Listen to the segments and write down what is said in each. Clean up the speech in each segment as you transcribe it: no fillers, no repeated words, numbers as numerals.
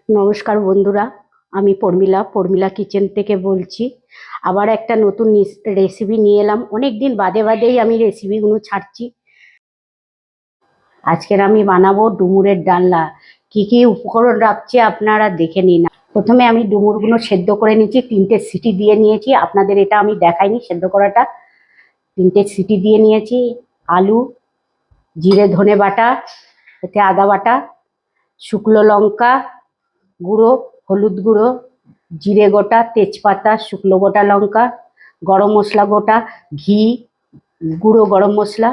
নমস্কার বন্ধুরা, আমি পর্মিলা কিচেন থেকে বলছি। আবার একটা নতুন রেসিপি নিয়ে এলাম। অনেক দিন বাদেই আমি রেসিপিগুলো ছাড়ছি। আজকের আমি বানাবো ডুমুরের ডালনা। কি কি উপকরণ রাখছি আপনারা দেখে নিন। প্রথমে আমি ডুমুরগুলো সেদ্ধ করে নিয়েছি, 3টে সিটি দিয়ে নিয়েছি। আপনাদের এটা আমি দেখাইনি সেদ্ধ করাটা। 3টে সিটি দিয়ে নিয়েছি। আলু, জিরে ধনে বাটা, এতে আদা বাটা, শুকনো লঙ্কা গুঁড়ো, হলুদ গুঁড়ো, জিরে গোটা, তেজপাতা, শুকনো গোটা লঙ্কা, গরম মশলা গোটা, ঘি, গুঁড়ো গরম মশলা।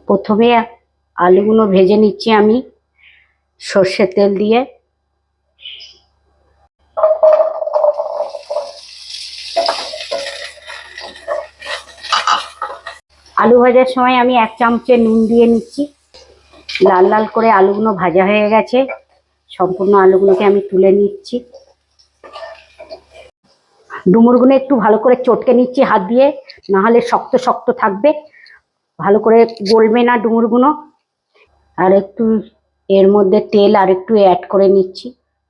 প্রথমে আলুগুলো ভেজে নিচ্ছি আমি সর্ষের তেল দিয়ে। আলু ভাজার সময় আমি 1 চামচে নুন দিয়ে নিচ্ছি। লাল লাল করে আলুগুলো ভাজা হয়ে গেছে। সম্পূর্ণ আলুগুলোকে আমি তুলে নিচ্ছি। ডুমুরগুলো একটু ভালো করে চটকে নিচ্ছি হাত দিয়ে, নাহলে শক্ত শক্ত থাকবে, ভালো করে গলবে না ডুমুরগুলো। আর একটু এর মধ্যে তেল আর একটু অ্যাড করে নিচ্ছি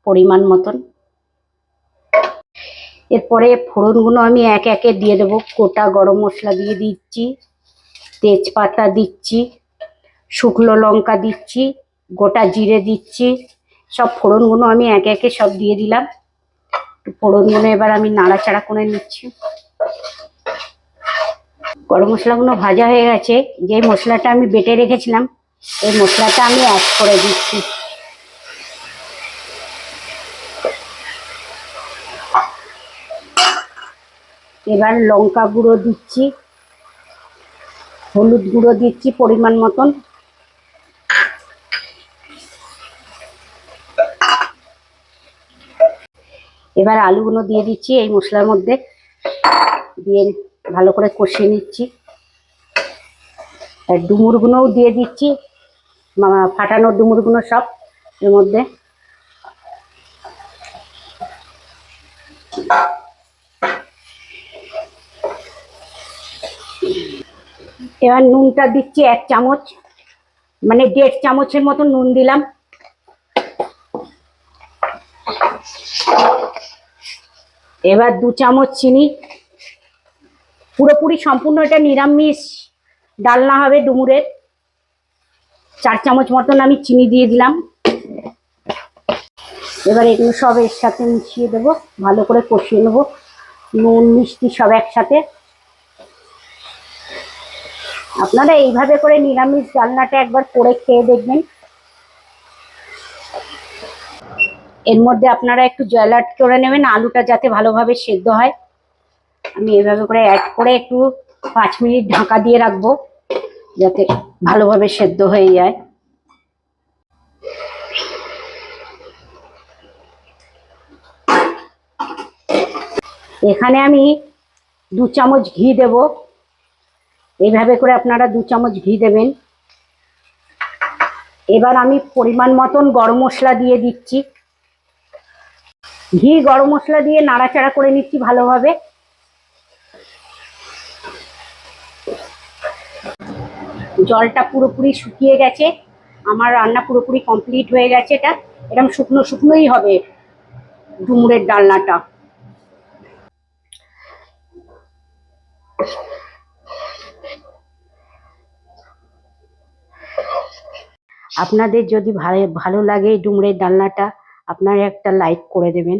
পরিমাণ মতন। এরপরে ফোড়নগুলো আমি একে একে দিয়ে দেবো। গোটা গরম মশলা দিয়ে দিচ্ছি, তেজপাতা দিচ্ছি, শুকনো লঙ্কা দিচ্ছি, গোটা জিরে দিচ্ছি। সব ফোড়নগুলো আমি একে একে সব দিয়ে দিলাম। ফোড়নগুলো এবার আমি নাড়াচাড়া করে নিচ্ছি। গরম মশলাগুলো ভাজা হয়ে গেছে। যে মশলাটা আমি বেটে রেখেছিলাম, এই মশলাটা আমি অ্যাড করে দিচ্ছি। এবার লঙ্কা গুঁড়ো দিচ্ছি, হলুদ গুঁড়ো দিচ্ছি পরিমাণ মতন। এবার আলুগুলো দিয়ে দিচ্ছি এই মশলার মধ্যে, দিয়ে ভালো করে কষিয়ে নিচ্ছি। আর ডুমুরগুলোও দিয়ে দিচ্ছি, ফাটানো ডুমুরগুলো সব এর মধ্যে। এবার নুনটা দিচ্ছি 1 চামচ, মানে 1.5 চামচের মতো নুন দিলাম। এবার 2 চামচ চিনি। পুরোপুরি সম্পূর্ণ এটা নিরামিষ ডালনা হবে ডুমুরের। 4 চামচ মতন আমি চিনি দিয়ে দিলাম। এবার এগুলো সব এর সাথে মিশিয়ে দেবো, ভালো করে কষিয়ে নেবো, নুন মিষ্টি সব একসাথে। আপনারা এইভাবে করে নিরামিষ ডালনাটা একবার করে খেয়ে দেখবেন। এর মধ্যে আপনারা একটু জল অ্যাড করে নেবেন, আলুটা যাতে ভালোভাবে সেদ্ধ হয়। আমি এভাবে করে অ্যাড করে একটু 5 মিনিট ঢাকা দিয়ে রাখবো, যাতে ভালোভাবে সেদ্ধ হয়ে যায়। এখানে আমি 2 চামচ ঘি দেব। এইভাবে করে আপনারা 2 চামচ ঘি দেবেন। এবার আমি পরিমাণ মতন গরম মশলা দিয়ে দিচ্ছি। ঘি গরম মশলা দিয়ে নাড়াচাড়া করে নিচ্ছি ভালোভাবে। জলটা পুরোপুরি শুকিয়ে গেছে, আমার রান্না পুরোপুরি কমপ্লিট হয়ে গেছে। এটা এরকম শুকনো শুকনোই হবে ডুমুরের ডালনাটা। আপনাদের যদি ভালো লাগে ডুমুরের ডালনাটা, আপনারা একটা লাইক করে দেবেন।